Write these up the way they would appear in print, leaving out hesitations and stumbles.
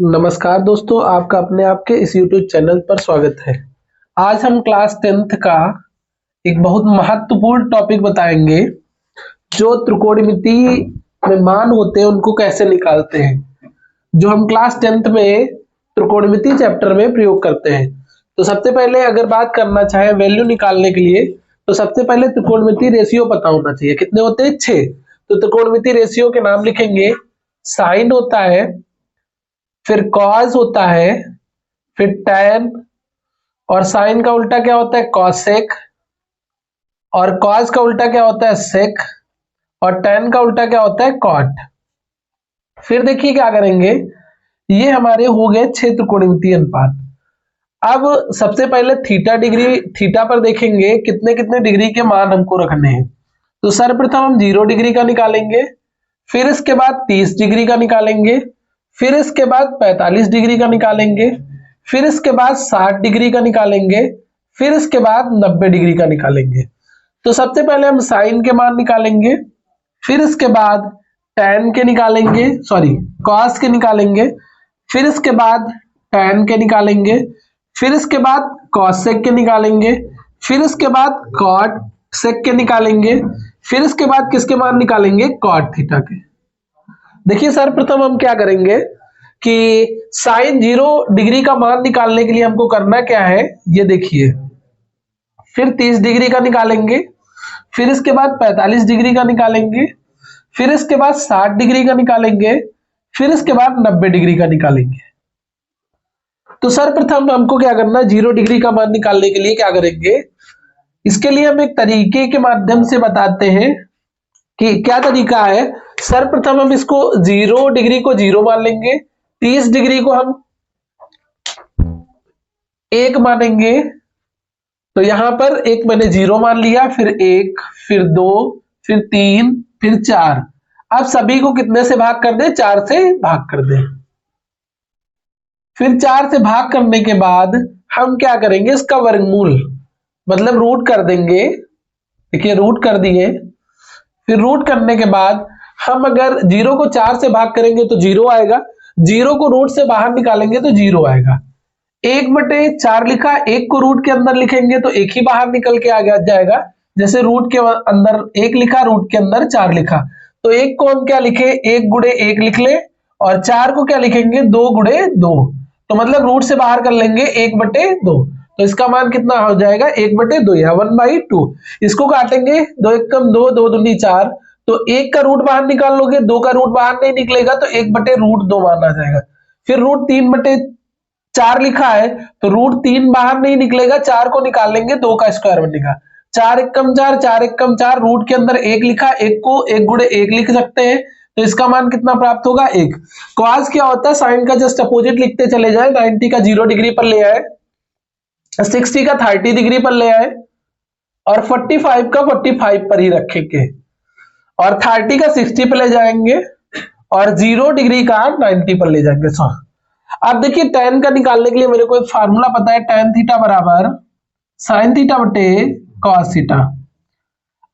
नमस्कार दोस्तों, आपका अपने आप के इस YouTube चैनल पर स्वागत है। आज हम क्लास 10th का एक बहुत महत्वपूर्ण टॉपिक बताएंगे, जो त्रिकोणमिति में मान होते हैं उनको कैसे निकालते हैं, जो हम क्लास 10th में त्रिकोणमिति चैप्टर में प्रयोग करते हैं। तो सबसे पहले अगर बात करना चाहे वैल्यू निकालने के लिए, तो सबसे पहले त्रिकोणमिति रेशियो पता होना चाहिए। कितने होते हैं? 6। तो त्रिकोणमिति रेशियो के नाम लिखेंगे। साइन होता है, फिर कॉस होता है, फिर टैन, और साइन का उल्टा क्या होता है? कॉसेक, और कॉस का उल्टा क्या होता है? सेक, और टैन का उल्टा क्या होता है? कॉट। फिर देखिए क्या करेंगे, ये हमारे हो गए 6 त्रिकोणमितीय अनुपात। अब सबसे पहले थीटा डिग्री, थीटा पर देखेंगे कितने कितने डिग्री के मान हमको रखने हैं। तो सर्वप्रथम हम 0 डिग्री का निकालेंगे, फिर इसके बाद 30 डिग्री का निकालेंगे, फिर इसके बाद 45 डिग्री का निकालेंगे, फिर इसके बाद 60 डिग्री का निकालेंगे, फिर इसके बाद 90 डिग्री का निकालेंगे। तो सबसे पहले हम साइन के मान निकालेंगे, फिर इसके बाद टैन के निकालेंगे, सॉरी कॉस के निकालेंगे, फिर इसके बाद टैन के निकालेंगे, फिर इसके बाद कॉसेक के निकालेंगे, फिर इसके बाद कॉट सेक के निकालेंगे, फिर इसके बाद किसके मान निकालेंगे? कॉट थीटा के। देखिए सर्वप्रथम हम क्या करेंगे कि साइन 0 डिग्री का मान निकालने के लिए हमको करना क्या है, ये देखिए। फिर 30 डिग्री का निकालेंगे, फिर इसके बाद 45 डिग्री का निकालेंगे, फिर इसके बाद 60 डिग्री का निकालेंगे, फिर इसके बाद 90 डिग्री का निकालेंगे। तो सर्वप्रथम हमको क्या करना है, 0 डिग्री का मान निकालने के लिए क्या करेंगे, इसके लिए हम एक तरीके के माध्यम से बताते हैं कि क्या तरीका है। सर्वप्रथम हम इसको 0 डिग्री को 0 मान लेंगे, 30 डिग्री को हम 1 मानेंगे। तो यहां पर एक मैंने 0 मान लिया, फिर 1, फिर 2, फिर 3, फिर 4। अब सभी को कितने से भाग कर दे? 4 से भाग कर दे। फिर 4 से भाग करने के बाद हम क्या करेंगे, इसका वर्गमूल मतलब रूट कर देंगे। देखिए रूट कर दिए। फिर रूट करने के बाद हम अगर 0 को 4 से भाग करेंगे तो 0 आएगा, 0 को रूट से बाहर निकालेंगे तो 0 आएगा। 1/4 लिखा, 1 को रूट के अंदर लिखेंगे तो 1 ही बाहर निकल के आ जाएगा। जैसे रूट के अंदर 1 लिखा, रूट के अंदर 4 लिखा, तो 1 को हम क्या लिखे? 1 गुणे 1 लिख ले, और 4 को क्या लिखेंगे? 2 गुणे 2। तो मतलब रूट से बाहर कर लेंगे 1/2, तो इसका मान कितना हो जाएगा? 1/2 या 1/2। इसको काटेंगे, 2 एकम 2, 2 दूनी 4, तो 1 का रूट बाहर निकाल लोगे, 2 का रूट बाहर नहीं निकलेगा तो 1/√2 मान आ जाएगा। फिर रूट 3/4 लिखा है, तो रूट 3 बाहर नहीं निकलेगा, 4 को निकाल लेंगे, 2 का स्क्वायर बनेगा। 4 एकम 4, 4 एकम 4, रूट के अंदर 1 लिखा, 1 को 1 गुणे 1 लिख सकते हैं, तो इसका मान कितना प्राप्त होगा? 1। कॉस क्या होता है? साइन का जस्ट अपोजिट लिखते चले जाए। 90 का 0 डिग्री पर ले आए, 60 का 30 डिग्री पर ले आए, और 45 का 45 पर ही रखेंगे, और 30 का 60 पर ले जाएंगे, और 0 डिग्री का 90 पर ले जाएंगे। अब देखिए tan का निकालने के लिए मेरे को एक फार्मूला पता है, tan थीटा बराबर sin थीटा बटे cos थीटा।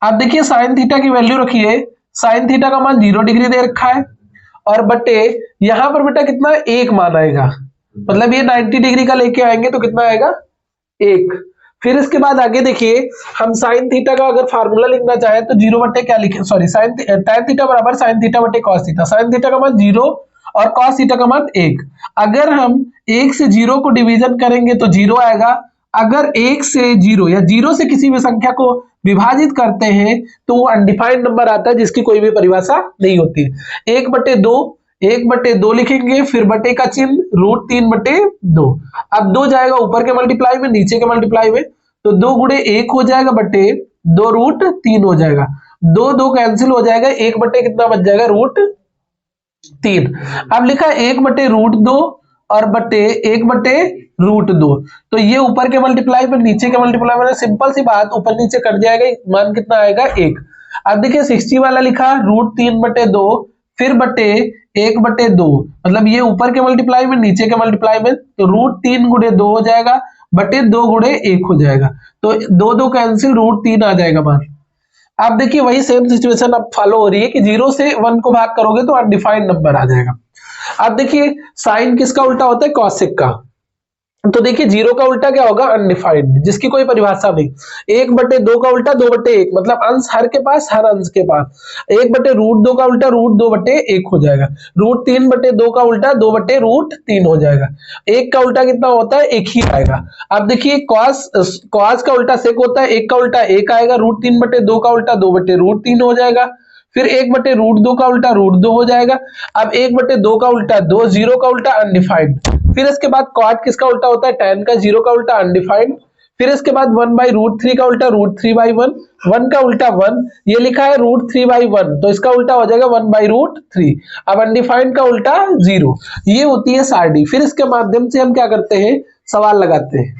अब देखिए sin थीटा की वैल्यू रखिए, sin थीटा का मान 0 डिग्री दे रखा है, और बटे यहां पर बेटा कितना? 1 मान आएगा, मतलब ये 90 डिग्री का लेके आएंगे तो कितना आएगा? 1। फिर इसके बाद आगे देखिए, हम sin थीटा का अगर फार्मूला लिखना चाहे तो 0 बटे क्या लिखे, सॉरी tan थीटा बराबर sin थीटा बटे cos थीटा। sin थीटा का मान 0 और cos थीटा का मान 1। अगर हम 1 से 0 को डिवीजन करेंगे तो 0 आएगा। अगर 1 से 0 या 0 से किसी भी संख्या को विभाजित करते हैं तो वो अनडिफाइंड नंबर आता है, जिसकी कोई भी परिभाषा नहीं होती है। 1/2, 1/2 लिखेंगे, फिर बटे का चिन्ह, √3/2। अब 2 जाएगा ऊपर के मल्टीप्लाई में, नीचे के मल्टीप्लाई में, तो 2 गुणे 1 हो जाएगा, बटे 2 √3 हो जाएगा। 2 2 कैंसिल हो जाएगा, 1 बटे कितना बच जाएगा? √3। अब लिखा 1/√2 और बटे 1/√2, तो ये ऊपर के मल्टीप्लाई में, नीचे के मल्टीप्लाई में, सिंपल सी बात, ऊपर नीचे कट जाएगा, मान कितना आएगा? 1। अब देखिए 60 वाला लिखा √3/2, फिर बटे 1/2, मतलब ये ऊपर के मल्टीप्लाई में, नीचे के मल्टीप्लाई में, तो √3 गुणे 2 हो जाएगा, बटे 2 गुणे 1 हो जाएगा, तो 2 2 कैंसिल, √3 आ जाएगा मान। आप देखिए वही सेम सिचुएशन अब फॉलो हो रही है कि 0 से 1 को भाग करोगे तो अनडिफाइंड नंबर आ जाएगा। अब देखिए साइन किसका उल्टा होता है, कॉसेक का। तो देखिए 0 का उल्टा क्या होगा, अनडिफाइंड, जिसकी कोई परिभाषा नहीं। 1/2 का उल्टा 2/1, मतलब अंश हर के पास, हर अंश के पास। 1/√2 का उल्टा √2/1 हो जाएगा। √3/2 का उल्टा 2/√3 हो जाएगा। 1 का उल्टा कितना होता है, 1 ही आएगा। अब देखिए कॉस का उल्टा सेक होता है, 1 का उल्टा 1 आएगा। √3/2 का उल्टा 2/√3 हो जाएगा। फिर 1/√2 का उल्टा √2 हो जाएगा। अब 1/2 का उल्टा 2, 0 का उल्टा अनडिफाइंड। फिर इसके बाद कॉट किसका उल्टा होता है, tan का। 0 का उल्टा अनडिफाइंड। फिर इसके बाद 1/√3 का उल्टा √3/1, 1 का उल्टा 1, ये लिखा है √3/1, तो इसका उल्टा हो जाएगा 1/√3। अब अनडिफाइंड का उल्टा 0। ये होती है सारणी। फिर इसके माध्यम से हम क्या करते हैं, सवाल लगाते हैं।